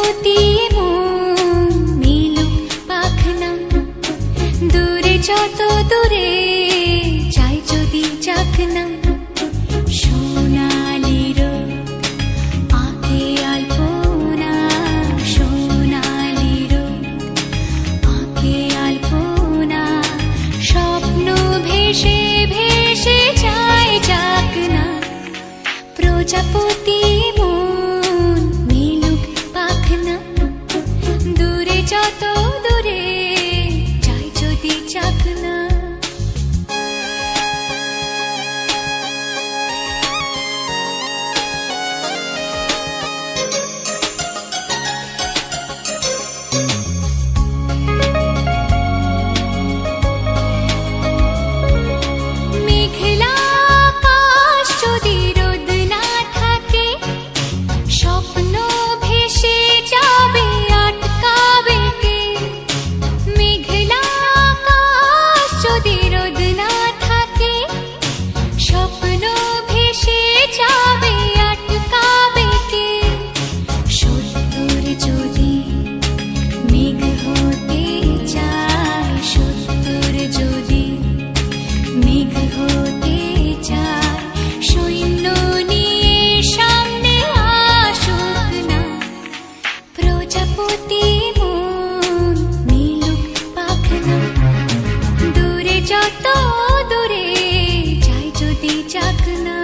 প্রজাপতি মন মিলুক পাখনা, দূরে যত দূরে যাই যদি যাক না। সোনালি রোদ আঁকে আলপনা, সোনালি রোদ আঁকে আলপনা, স্বপ্ন ভেসে ভেসে যায় যাক না। প্রজাপতি মন মিলুক পাখনা, দূরে যত দূরে যাই যদি যাক না। মেঘলা আকাশ যদি রোদ না থাকে, স্বপ্ন ভেসে যাবে আটকাবে কে? মেঘলা আকাশ যদি রোদ না থাকে, স্বপ্ন ভেসে যাবে আটকাবে কে? সত্তর যদি মেঘ হতে চায়, সত্তর যদি মেঘ হতে চায়, সৈন্য নিয়ে সামনে আসুক না। প্রজাপতি মন মিলুক পাখনা, দূরে যত দূরে যাই যদি যাক না।